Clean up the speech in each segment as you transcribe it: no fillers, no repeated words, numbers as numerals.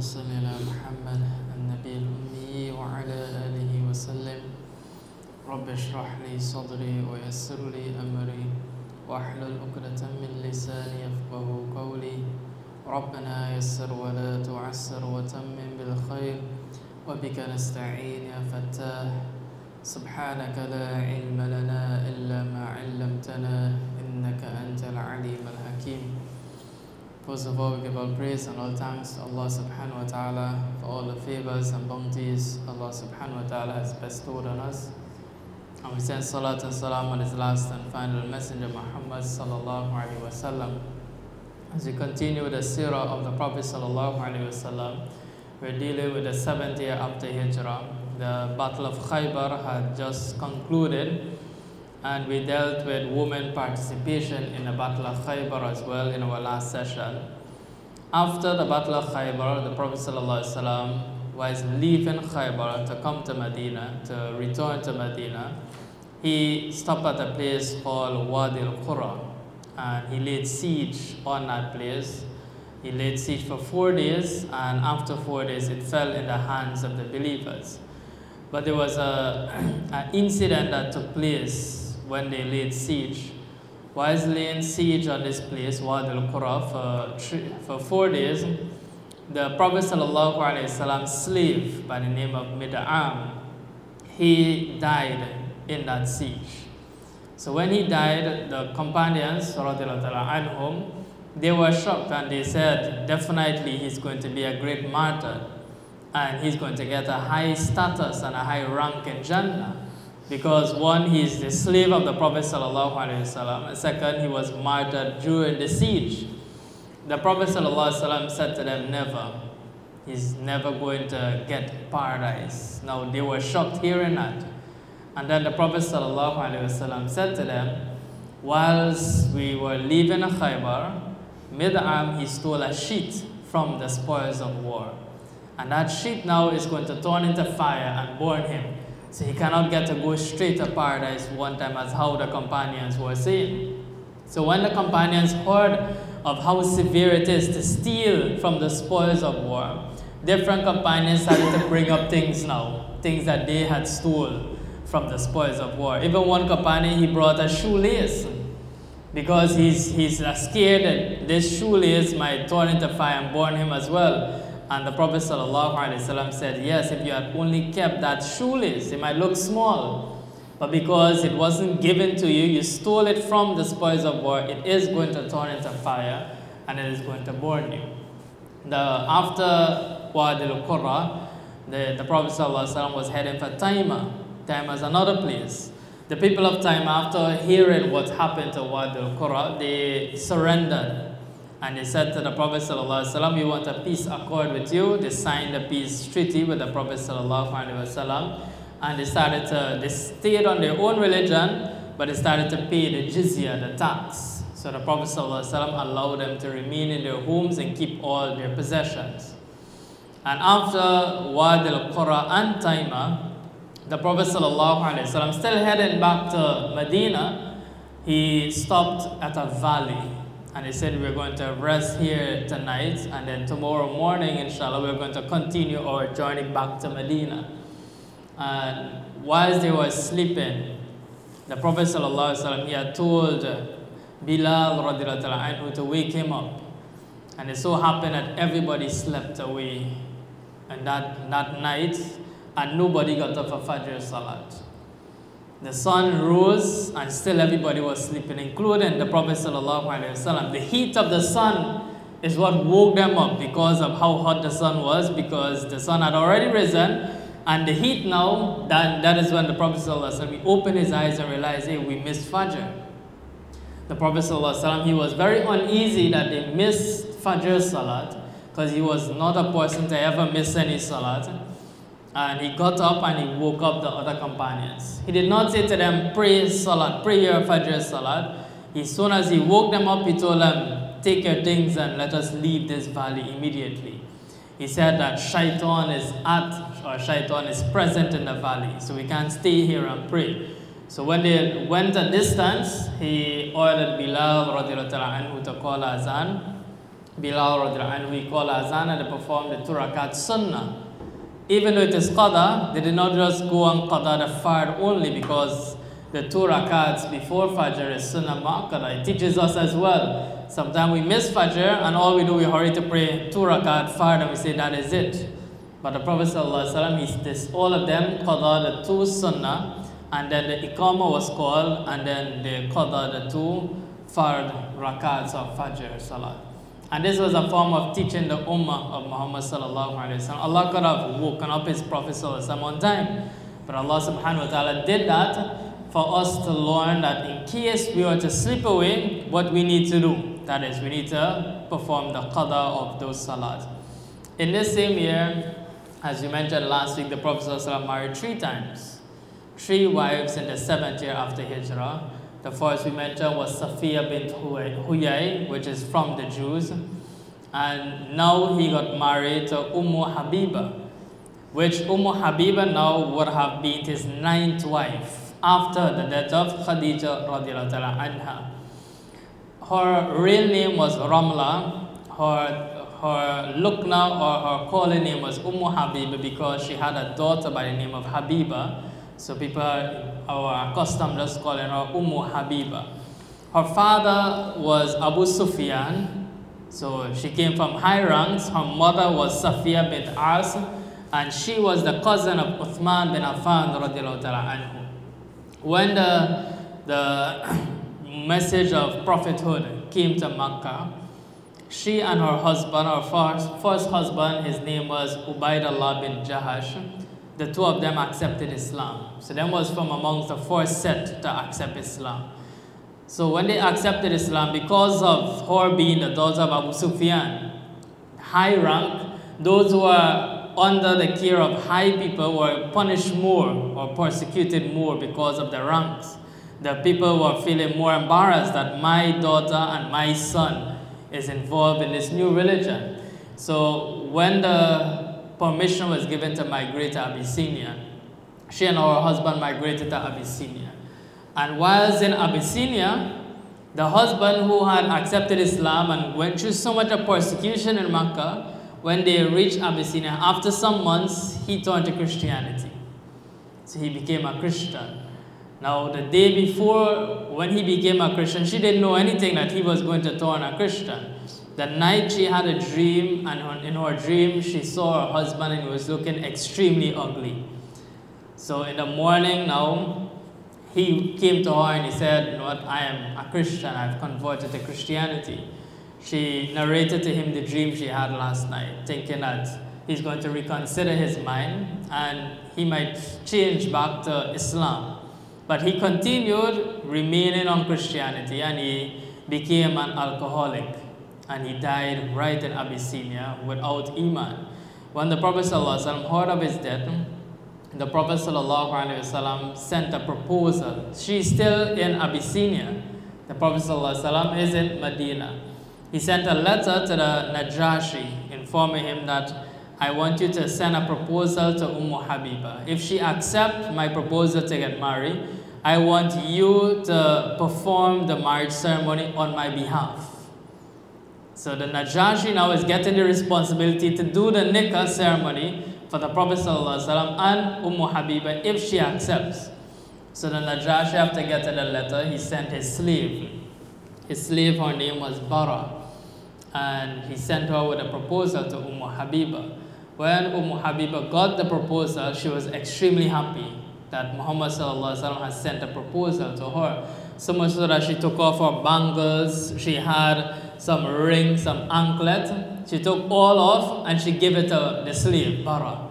صل على محمد النبي الأمي وعلى آله وسلم. رب اشرح لي صدري ويسر لي أمري واحلل عقدة من لساني يفقه قولي. ربنا يسر ولا تعسر وتمم بالخير وبك نستعين يا فتاح. سبحانك لا علم لنا إلا ما علمتنا إنك أنت العليم الحكيم. First of all, we give all praise and all thanks to Allah subhanahu wa ta'ala for all the favors and bounties Allah subhanahu wa ta'ala has bestowed on us. And we send salat and salam on his last and final messenger Muhammad sallallahu alayhi wa sallam. As we continue the seerah of the Prophet sallallahu alayhi wa sallam, we're dealing with the 7th year after Hijrah. The Battle of Khaybar had just concluded, and we dealt with women participation in the Battle of Khaybar as well in our last session. After the Battle of Khaybar, the Prophet ﷺ was leaving Khaybar to come to Medina, to return to Medina. He stopped at a place called Wadi al-Qura, and he laid siege on that place. He laid siege for 4 days, and after 4 days it fell in the hands of the believers. But there was an incident that took place when they laid siege. Whilst laying siege on this place, Wadi al-Qura, for 4 days, the Prophet ﷺ's slave by the name of Mid'am, he died in that siege. So when he died, the companions, anhum, they were shocked and they said, definitely he's going to be a great martyr and he's going to get a high status and a high rank in Jannah. Because one, he is the slave of the Prophet ﷺ, and second, he was martyred during the siege. The Prophet ﷺ said to them, never. He's never going to get paradise. Now, they were shocked hearing that. And then the Prophet ﷺ said to them, whilst we were leaving Khaybar, Mid'am, he stole a sheet from the spoils of war. And that sheet now is going to turn into fire and burn him. So he cannot get to go straight to paradise one time, as how the companions were saying. So when the companions heard of how severe it is to steal from the spoils of war, different companions started to bring up things now, things that they had stolen from the spoils of war. Even one companion, he brought a shoelace because he's scared that this shoelace might turn into fire and burn him as well. And the Prophet ﷺ said, yes, if you had only kept that shoelace, it might look small. But because it wasn't given to you, you stole it from the spoils of war, it is going to turn into fire and it is going to burn you. After Wadi al-Qura, the Prophet ﷺ was heading for Taima. Taima is another place. The people of Taima, after hearing what happened to Wadi al-Qura, they surrendered. And they said to the Prophet ﷺ, we want a peace accord with you. They signed a peace treaty with the Prophet ﷺ. And they stayed on their own religion, but they started to pay the jizya, the tax. So the Prophet ﷺ allowed them to remain in their homes and keep all their possessions. And after Wadi al-Qura and Taima, the Prophet ﷺ, still heading back to Medina, he stopped at a valley. And he said, we're going to rest here tonight, and then tomorrow morning, inshallah, we're going to continue our journey back to Medina. And whilst they were sleeping, the Prophet ﷺ, he had told Bilal radiallahu anhu to wake him up. And it so happened that everybody slept away and that night, and nobody got up for Fajr Salat. The sun rose and still everybody was sleeping, including the Prophet ﷺ. The heat of the sun is what woke them up because of how hot the sun was, because the sun had already risen, and the heat now, that is when the Prophet ﷺ opened his eyes and realized, hey, we missed Fajr. The Prophet ﷺ, he was very uneasy that they missed Fajr Salat, because he was not a person to ever miss any Salat. And he got up and he woke up the other companions. He did not say to them, pray Salat, pray your Fajr Salat. As soon as he woke them up, he told them, take your things and let us leave this valley immediately. He said that Shaitan is present in the valley, so we can't stay here and pray. So when they went a distance, he ordered Bilal radiallahu anhu to call Azan. Bilal radiallahu anhu, he called Azan and they performed the 2 rakat sunnah. Even though it is qada, they did not just go on qada the fard only, because the 2 rakats before Fajr is sunnah mu'akkada. It teaches us as well. Sometimes we miss Fajr and all we do, we hurry to pray 2 rakat fard and we say that is it. But the Prophet ﷺ, he did all of them qada the 2 sunnah, and then the iqamah was called, and then they qada the 2 fard rakats of Fajr salat. And this was a form of teaching the ummah of Muhammad sallallahu alaihi wasallam. Allah could have woken up his Prophet sallallahu alaihi wasallam on time, but Allah subhanahu wa ta'ala did that for us to learn that in case we were to slip away, what we need to do. That is, we need to perform the qada of those salats. In this same year, as we mentioned last week, the Prophet sallallahu alaihi wasallam married 3 times. 3 wives in the 7th year after Hijrah. The first we mentioned was Safiya bint Huyay, which is from the Jews. And now he got married to Ummu Habeeba, which Ummu Habeeba now would have been his 9th wife after the death of Khadija radiallahu ta'ala anha. Her real name was Ramla. Her lukna or her calling name was Ummu Habeeba because she had a daughter by the name of Habeeba. So people are accustomed just calling her Ummu Habeeba. Her father was Abu Sufyan, so she came from high ranks. Her mother was Safiya bint As, and she was the cousin of Uthman bin Affan radiallahu ta'ala anhu. When the message of prophethood came to Makkah, she and her husband, her first husband, his name was Ubaidullah bin Jahash, the 2 of them accepted Islam. So them was from amongst the first set to accept Islam. So when they accepted Islam, because of her being the daughter of Abu Sufyan, high rank, those who were under the care of high people were punished more or persecuted more because of the ranks. The people were feeling more embarrassed that my daughter and my son is involved in this new religion. So when the permission was given to migrate to Abyssinia, she and her husband migrated to Abyssinia. And whilst in Abyssinia, the husband who had accepted Islam and went through so much of persecution in Makkah, when they reached Abyssinia, after some months, he turned to Christianity. So he became a Christian. Now, the day before, when he became a Christian, she didn't know anything that he was going to turn a Christian. That night she had a dream, and in her dream she saw her husband and he was looking extremely ugly. So in the morning now, he came to her and he said, you know what, I am a Christian, I've converted to Christianity. She narrated to him the dream she had last night, thinking that he's going to reconsider his mind and he might change back to Islam. But he continued remaining on Christianity and he became an alcoholic. And he died right in Abyssinia without Iman. When the Prophet ﷺ heard of his death, the Prophet ﷺ sent a proposal. She's still in Abyssinia. The Prophet ﷺ is in Medina. He sent a letter to the Najashi informing him that I want you to send a proposal to Ummu Habeeba. If she accepts my proposal to get married, I want you to perform the marriage ceremony on my behalf. So the Najashi now is getting the responsibility to do the nikah ceremony for the Prophet ﷺ and Ummu Habeeba if she accepts. So the Najashi, after getting the letter, he sent his slave. His slave, her name was Bara. And he sent her with a proposal to Ummu Habeeba. When Ummu Habeeba got the proposal, she was extremely happy that Muhammad ﷺ had sent a proposal to her. So much so that she took off her bangles, she had some rings, some anklet. She took all off and she gave it to the slave, Bara,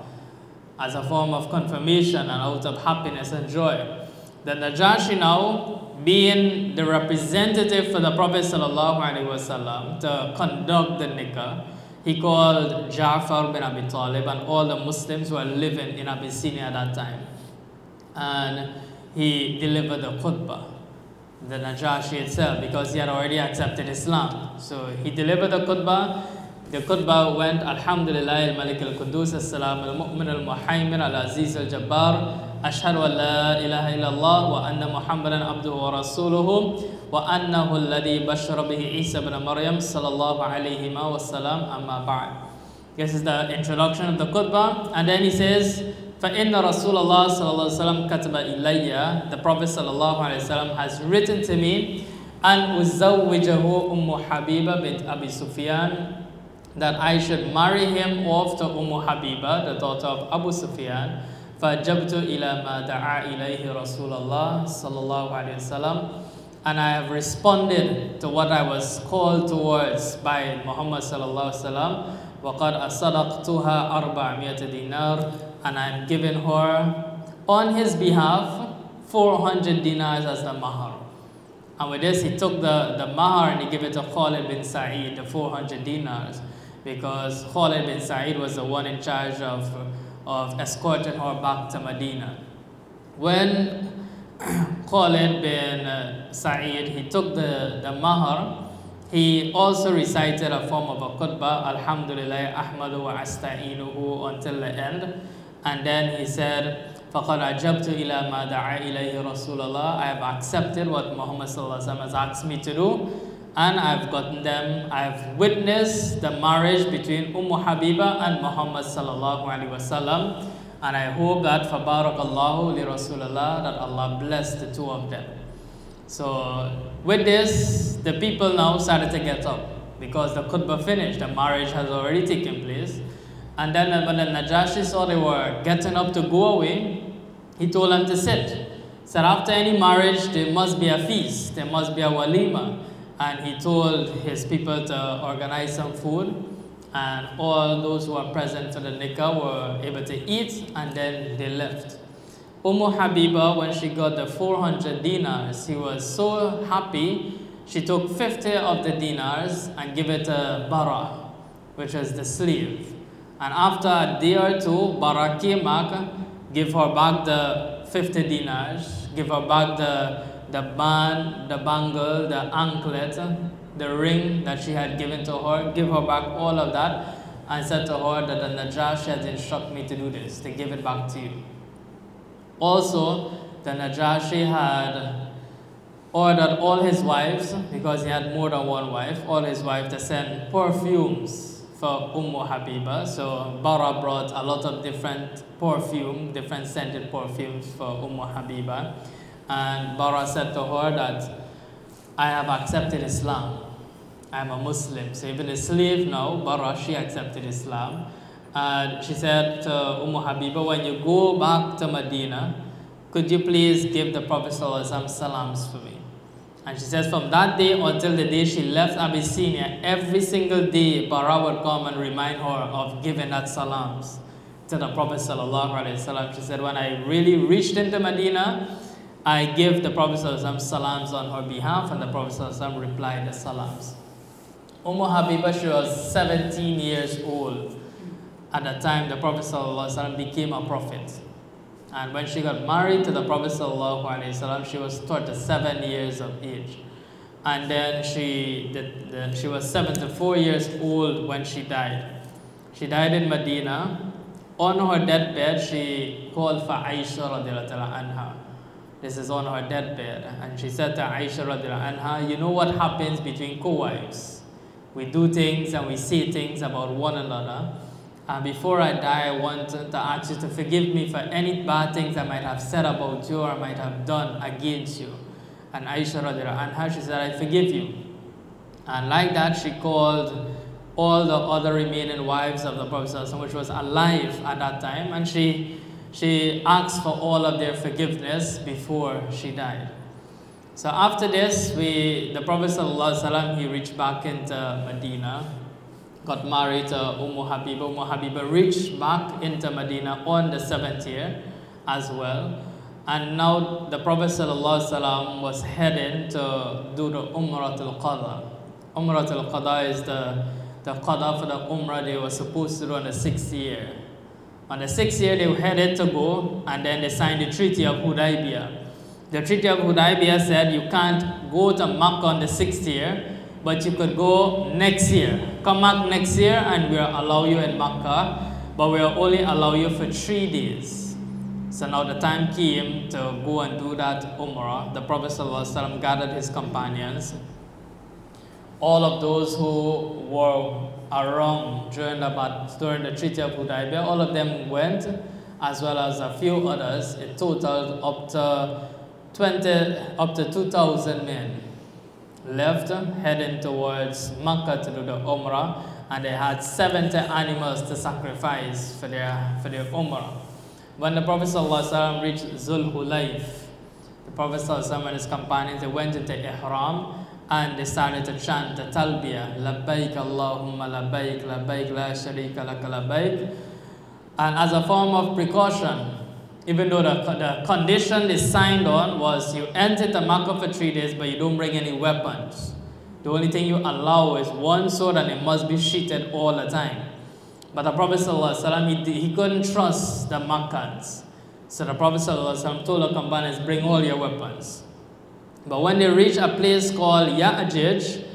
as a form of confirmation and out of happiness and joy. The Najashi now, being the representative for the Prophet ﷺ to conduct the nikah, he called Ja'far bin Abi Talib and all the Muslims who were living in Abyssinia at that time. And he delivered the khutbah, the Najashi itself, because he had already accepted Islam. So he delivered the khutbah. The khutbah went, Alhamdulillah al-Malik al-Qudus, as-Salam al-Mu'min al-Muhaymin al-Aziz al-Jabbar, أشهد أن لا إله إلا الله وأن محمدا عبده ورسوله وأنه الذي بشر به عيسى بن مريم صلى الله عليه وسلم أما بعد. This is the introduction of the khutbah, and then he says, فَإِنَّ رَسُولَ اللَّهِ صلى الله عليه وسلم كَتَبَ إِلَيَّ, the Prophet صلى الله عليه وسلم has written to me, أَنْ أُزَوِّجَهُ أُمُّ حَبِيبَ بِنْتْ أَبِي سُفْيَانَ, that I should marry him off to Habeeba, the daughter of Abu Sufyan. فَأَجَبْتُ إِلَى مَا دَعَا إِلَيْهِ رَسُولَ اللَّهِ صلى الله عليه وسلم, and I have responded to what I was called towards by Muhammad صلى الله عليه وسلم. وَقَدْ أَصَدَقْتُهَا 400 dinar, and I am giving her on his behalf 400 dinars as the mahar. And with this, he took the mahar and he gave it to Khalid bin Sa'id, the 400 dinars, because Khalid bin Sa'id was the one in charge of escorting her back to Medina. When Khalid bin Sa'id, he took the mahar, he also recited a form of a khutbah, Alhamdulillah, Ahmadu wa Asta'inuhu, until the end. And then he said, فَقَدْ أَجَبْتُ إِلَى مَا دَعَا إِلَيْهِ رَسُولَ اللَّهِ, I have accepted what Muhammad has asked me to do, and I've gotten them, I've witnessed the marriage between Habeeba and Muhammad sallallahu alaihi wasallam, and I hope that فَبَارَكَ li Rasulullah, that Allah bless the two of them. So with this, the people now started to get up, because the khutbah finished, the marriage has already taken place. And then when the Najashi saw they were getting up to go away, he told them to sit. He said after any marriage, there must be a feast, there must be a walima. And he told his people to organize some food, and all those who were present to the nikah were able to eat, and then they left. Habeeba, when she got the 400 dinars, she was so happy, she took 50 of the dinars and gave it to Bara, which is the slave. And after a day or two, Bara came back, give her back the 50 dinars, give her back the band, the bangle, the anklet, the ring that she had given to her, give her back all of that, and said to her that the Najashi has instructed me to do this, to give it back to you. Also, the Najashi had ordered all his wives, because he had more than one wife, all his wives to send perfumes for Habeeba. So Bara brought a lot of different perfume, different scented perfumes for Habeeba. And Bara said to her that I have accepted Islam. I am a Muslim. So even a slave now, Bara, she accepted Islam. And she said to Habeeba, when you go back to Medina, could you please give the Prophet ﷺ salams for me? And she says from that day until the day she left Abyssinia, every single day Bara would come and remind her of giving that salams to the Prophet ﷺ. She said, when I really reached into Medina, I gave the Prophet ﷺ salams on her behalf, and the Prophet ﷺ replied the salams. Habeeba, she was 17 years old at the time the Prophet ﷺ became a prophet. And when she got married to the Prophet ﷺ, she was 37 years of age. And then she was 74 years old when she died. She died in Medina. On her deathbed, she called for Aisha radiallahu anha. This is on her deathbed. And she said to Aisha radiallahu anha, you know what happens between co-wives? We do things and we say things about one another. And before I die, I want to ask you to forgive me for any bad things I might have said about you or I might have done against you. And Aisha radiallahu anha, she said, I forgive you. And like that, she called all the other remaining wives of the Prophet, which was alive at that time, and she asked for all of their forgiveness before she died. So after this, the Prophet ﷺ, he reached back into Medina, got married to Habeeba. Habeeba reached back into Medina on the 7th year as well. And now the Prophet ﷺ was heading to do the Umratul Qada. Umratul Qada is the Qada for the Umrah they were supposed to do on the 6th year. On the 6th year, they headed to go, and then they signed the Treaty of Hudaybiyah. The Treaty of Hudaybiyah said you can't go to Makkah on the 6th year, but you could go next year. Come back next year and we'll allow you in Makkah, but we'll only allow you for 3 days. So now the time came to go and do that Umrah. The Prophet ﷺ gathered his companions. All of those who were around during the Treaty of Hudaybiyah, all of them went, as well as a few others. It totaled up to 2,000 men left, heading towards Makkah to do the Umrah, and they had 70 animals to sacrifice for their Umrah. When the Prophet ﷺ reached Zul Hulayf, the Prophet ﷺ and his companions, they went into Ihram and they started to chant the Talbiyah, Labbaik Allahumma Labbaik, Labbaik La Sharika Laka Labbaik. And as a form of precaution, even though the condition they signed on was you enter the Makkah for 3 days, but you don't bring any weapons. The only thing you allow is one sword, and it must be sheathed all the time. But the Prophet ﷺ, he couldn't trust the Makkans. So the Prophet ﷺ told the companions, bring all your weapons. But when they reached a place called Ya'juj,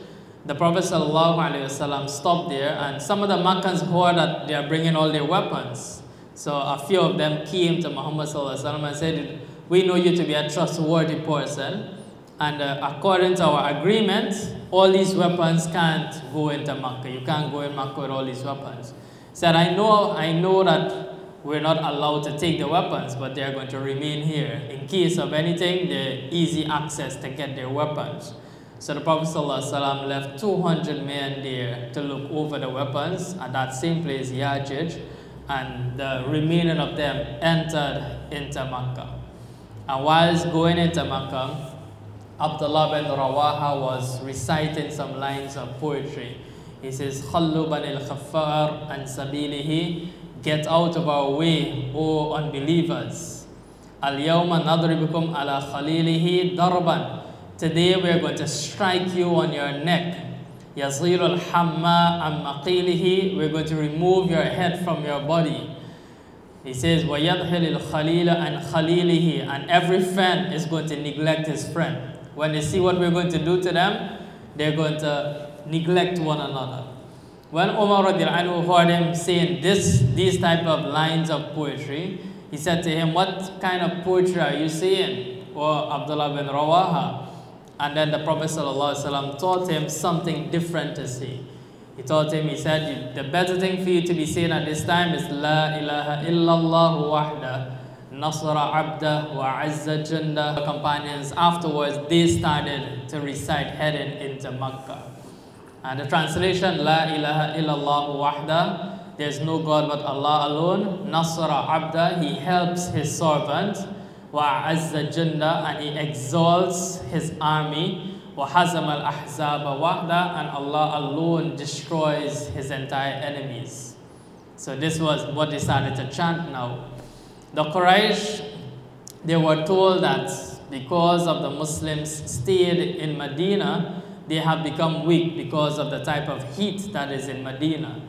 the Prophet ﷺ stopped there, and some of the Makkans heard that they are bringing all their weapons. So a few of them came to Muhammad ﷺ and said, we know you to be a trustworthy person, and according to our agreement, all these weapons can't go into Makkah. You can't go in Makkah with all these weapons. He said, I know that we're not allowed to take the weapons, but they are going to remain here. In case of anything, they're easy access to get their weapons. So the Prophet ﷺ left 200 men there to look over the weapons at that same place, Ya'juj, and the remaining of them entered into Makkah. And whilst going into Makkah, Abdullah bin Rawaha was reciting some lines of poetry. He says, Khallu banil khaffar an sabilihi, get out of our way, O unbelievers. Al-yawma nadribukum ala khalilihi darban. Today we are going to strike you on your neck. Yazir al-hamma an maqilihi, we're going to remove your head from your body. He says, وَيَدْخِلِ الْخَلِيلَ عَنْ خَلِيلِهِ, and every friend is going to neglect his friend. When they see what we're going to do to them, they're going to neglect one another. When Umar radiallahu anhu heard him saying these type of lines of poetry, he said to him, what kind of poetry are you saying, O Abdullah bin Rawaha? And then the Prophet ﷺ taught him something different to say. He taught him, he said, the better thing for you to be saying at this time is La ilaha illallah wahda, nasara abda wa azza janda. The companions afterwards, they started to recite heading into Makkah. And the translation, La ilaha illallah wahda, there's no God but Allah alone. Nasara abda, he helps his servant. Wa azza janda, and he exalts his army. Wa hazam al-ahzaba wahda, and Allah alone destroys his entire enemies. So this was what they started to chant now. The Quraysh, they were told that because of the Muslims stayed in Medina, they have become weak because of the type of heat that is in Medina.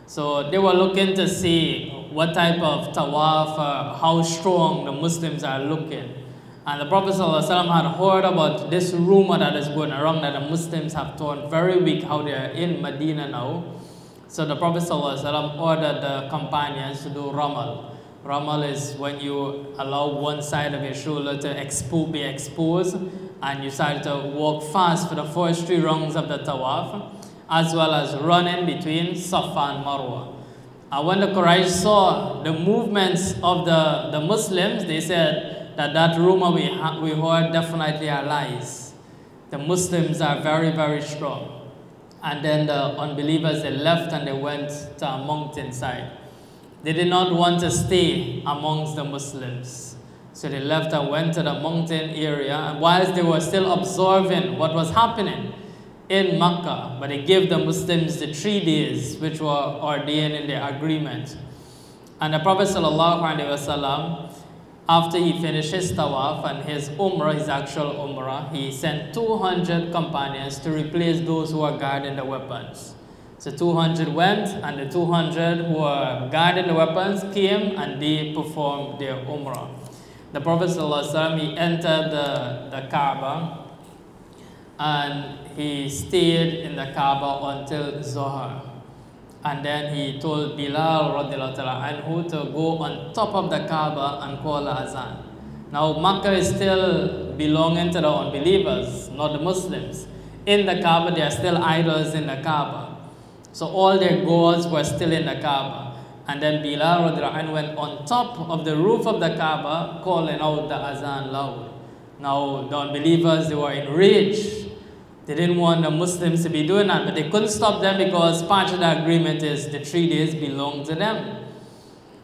So they were looking to see what type of tawaf, how strong the Muslims are looking. And the Prophet ﷺ had heard about this rumor that is going around that the Muslims have turned very weak, how they are in Medina now. So the Prophet ﷺ ordered the companions to do ramal. Ramal is when you allow one side of your shoulder to be exposed, and you start to walk fast for the first 3 rounds of the tawaf, as well as running between Safa and Marwa. And when the Quraysh saw the movements of the Muslims, they said that rumor we heard definitely are lies. The Muslims are very, very strong. And then the unbelievers, they left and they went to a mountainside. They did not want to stay amongst the Muslims. So they left and went to the mountain area. And whilst they were still observing what was happening in Makkah, but they gave the Muslims the 3 days which were ordained in their agreement. And the Prophet ﷺ, after he finished his tawaf and his umrah, his actual umrah, he sent 200 companions to replace those who were guarding the weapons. So 200 went, and the 200 who were guarding the weapons came and they performed their umrah. The Prophet ﷺ, he entered the Kaaba, and he stayed in the Kaaba until Zohar. And then he told Bilal radiallahu ta'ala anhu to go on top of the Kaaba and call the azan. Now Makkah is still belonging to the unbelievers, not the Muslims. In the Kaaba, there are still idols in the Kaaba. So all their gods were still in the Kaaba. And then Bilal radiallahu anhu went on top of the roof of the Kaaba calling out the azan loud. Now the unbelievers, they were enraged. They didn't want the Muslims to be doing that, but they couldn't stop them because part of the agreement is the 3 days belong to them.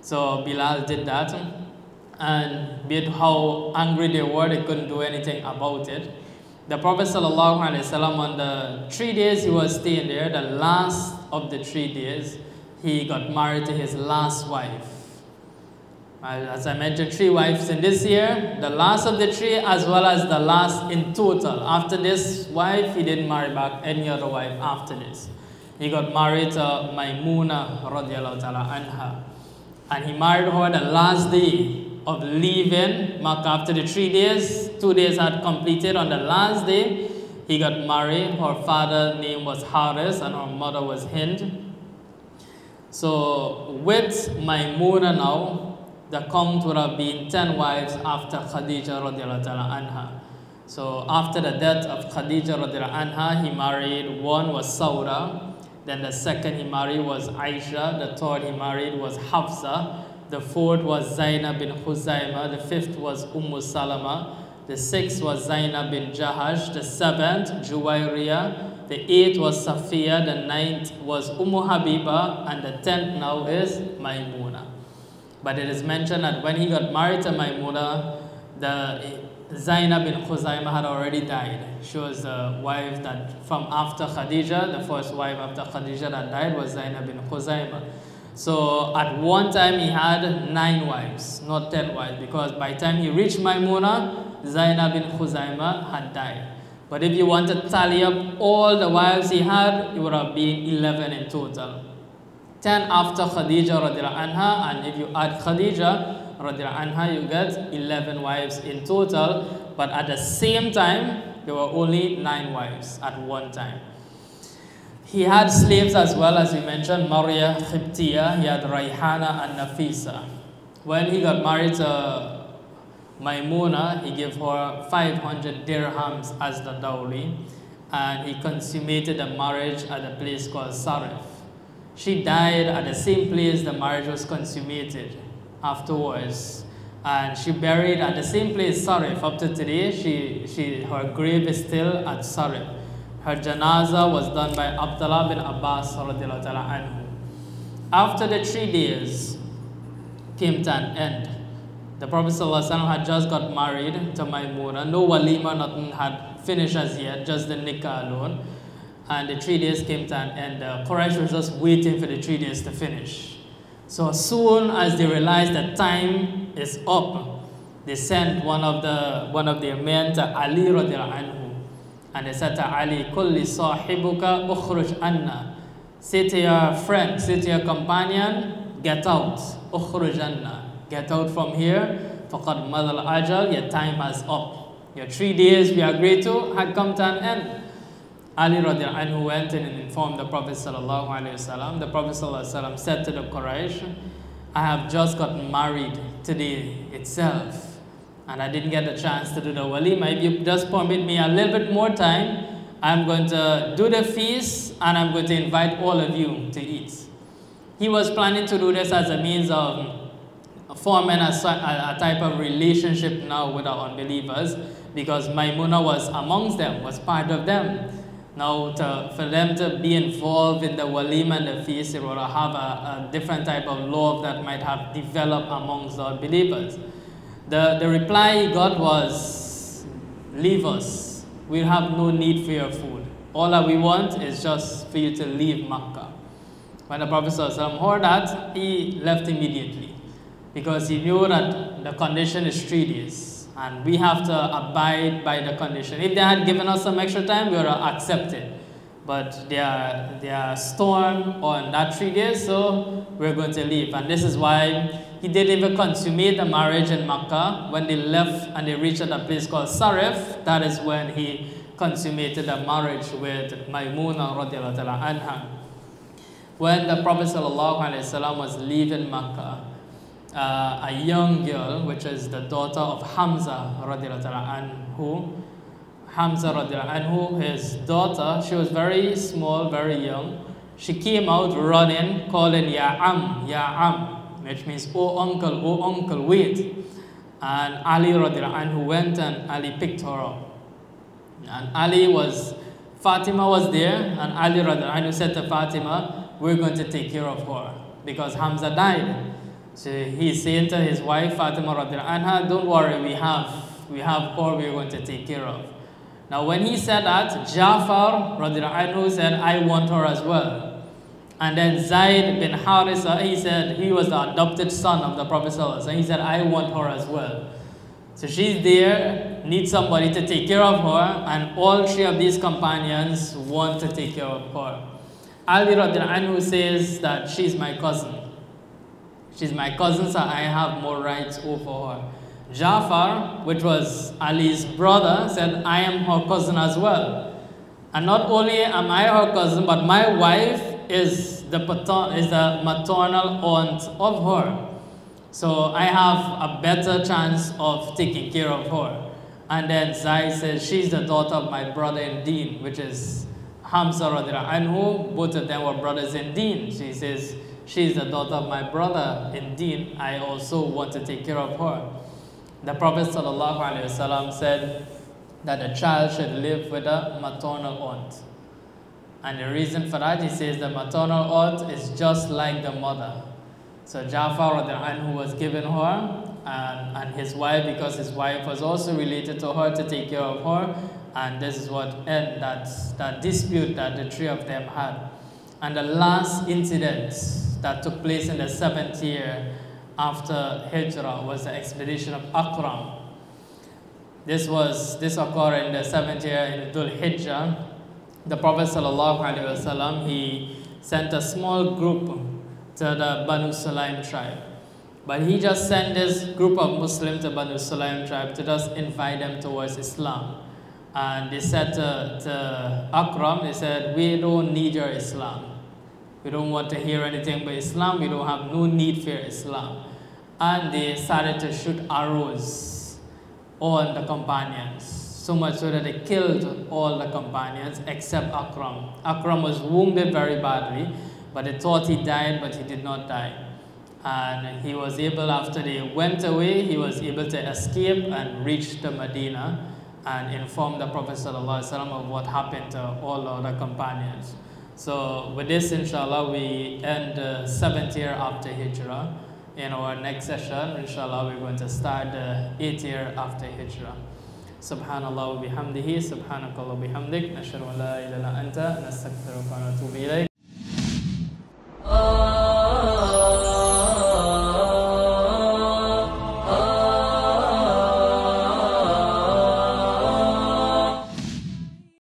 So Bilal did that, and be it how angry they were, they couldn't do anything about it. The Prophet ﷺ, on the 3 days he was staying there, the last of the 3 days, he got married to his last wife. As I mentioned, 3 wives in this year, the last of the 3 as well as the last in total. After this wife, he didn't marry back any other wife after this. He got married to Maymuna radiallahu ta'ala anha. And he married her the last day of leaving Makkah. After the 3 days, 2 days had completed. On the last day, he got married. Her father's name was Haris and her mother was Hind. So with Maymuna now, the count would have been 10 wives after Khadija radiallahu ta'ala anha. So after the death of Khadija radiallahu anha, he married, one was Sauda, then the second he married was Aisha, the third he married was Hafsa, the fourth was Zainab bin Khuzaimah, the fifth was Salama, the sixth was Zainab bin Jahash, the seventh Juwairiya, the eighth was Safiya, the ninth was Habeeba, and the 10th now is Maymuna. But it is mentioned that when he got married to Maymuna, the Zainab bin Khuzaimah had already died. She was the wife that from after Khadija, the first wife after Khadija that died was Zainab bin Khuzaimah. So at one time he had 9 wives, not 10 wives, because by the time he reached Maymuna, Zainab bin Khuzaimah had died. But if you want to tally up all the wives he had, it would have been 11 in total. 10 after Khadija radiallahu anha, and if you add Khadija radiallahu anha, you get 11 wives in total. But at the same time, there were only 9 wives at one time. He had slaves as well, as we mentioned, Maria Khibtiya, he had Rayhana and Nafisa. When he got married to Maymuna, he gave her 500 dirhams as the dowry, and he consummated the marriage at a place called Sarif. She died at the same place the marriage was consummated afterwards. And she buried at the same place, Sarif. Up to today, her grave is still at Sarif. Her janaza was done by Abdullah bin Abbas radiallahu ta'ala anhu. After the 3 days came to an end, the Prophet ﷺ had just got married to Maymuna. No walima, nothing had finished as yet, just the nikah alone. And the 3 days came to an end. Quraysh was just waiting for the 3 days to finish. So as soon as they realized that time is up, they sent one of their men to Ali radiallahu anhu. And they said to Ali, Kulli sahibuka ukhruj anna. Say to your friend, say to your companion, get out. Ukhruj anna. Get out from here. Faqad madal ajal, your time has up. Your 3 days we agreed to had come to an end. Ali radiallahu anhu went in and informed the Prophet sallallahu alaihi wasallam. The Prophet sallallahu alaihi wasallam said to the Quraysh, I have just gotten married today itself, and I didn't get a chance to do the walima. If you just permit me a little bit more time, I'm going to do the feast, and I'm going to invite all of you to eat. He was planning to do this as a means of forming a type of relationship now with our unbelievers, because Maymuna was amongst them, was part of them. Now, for them to be involved in the walima and the feast, it would have a different type of love that might have developed amongst the believers. The reply he got was, leave us. We have no need for your food. All that we want is just for you to leave Makkah. When the Prophet ﷺ heard that, he left immediately, because he knew that the condition is 3 days. And we have to abide by the condition. If they had given us some extra time, we would have accepted. But they are storm on that 3 days, so we're going to leave. And this is why he didn't even consummate the marriage in Makkah. When they left and they reached at a place called Sarif, that is when he consummated the marriage with Maymuna radiallahu ta'ala anha. When the Prophet ﷺ was leaving Makkah, a young girl, which is the daughter of Hamza radiallahu anhu, his daughter, she was very small, very young. She came out running, calling Ya Am, which means, oh uncle, wait. And Ali radiallahu anhu went and Ali picked her up. And Fatima was there, and Ali radiallahu anhu said to Fatima, we're going to take care of her because Hamza died. So he's saying to his wife, Fatima radiallahu anha, don't worry, we have her we're going to take care of. Now when he said that, Ja'far radiallahu anhu said, I want her as well. And then Zayd bin Harisa, he said, he was the adopted son of the Prophet ﷺ. He said, I want her as well. So she's there, needs somebody to take care of her, and all three of these companions want to take care of her. Ali radiallahu anhu says that she's my cousin. She's my cousin, so I have more rights over her. Ja'far, which was Ali's brother, said, I am her cousin as well. And not only am I her cousin, but my wife is the maternal aunt of her. So I have a better chance of taking care of her. And then Zayd says, she's the daughter of my brother in Deen, which is Hamza radiallahu anhu. Both of them were brothers in Deen. She says, she's the daughter of my brother in Deen. I also want to take care of her. The Prophet ﷺ said that a child should live with a maternal aunt. And the reason for that, he says the maternal aunt is just like the mother. So Ja'far radiallahu anhu was given her and his wife, because his wife was also related to her, to take care of her. And this is what ended that dispute that the three of them had. And the last incident that took place in the 7th year after Hijrah was the expedition of Akram. This occurred in the 7th year in Dhul Hijjah. The Prophet ﷺ, he sent a small group to the Banu Sulaim tribe. But he just sent this group of Muslims to Banu Sulaim tribe to just invite them towards Islam. And they said to Akram, they said, we don't need your Islam. We don't want to hear anything but Islam. We don't have no need for Islam. And they started to shoot arrows on the companions. So much so that they killed all the companions except Akram. Akram was wounded very badly, but they thought he died, but he did not die. And he was able, after they went away, he was able to escape and reach the Medina and inform the Prophet ﷺ of what happened to all the other companions. So with this, inshallah, we end the 7th year after Hijrah. In our next session, inshallah, we're going to start the 8th year after Hijrah. Subhanallah wa bihamdihi, subhanakallah wa bihamdik, nashhadu an la ilaha illa anta, nastaghfiruka wa natubu ilayk.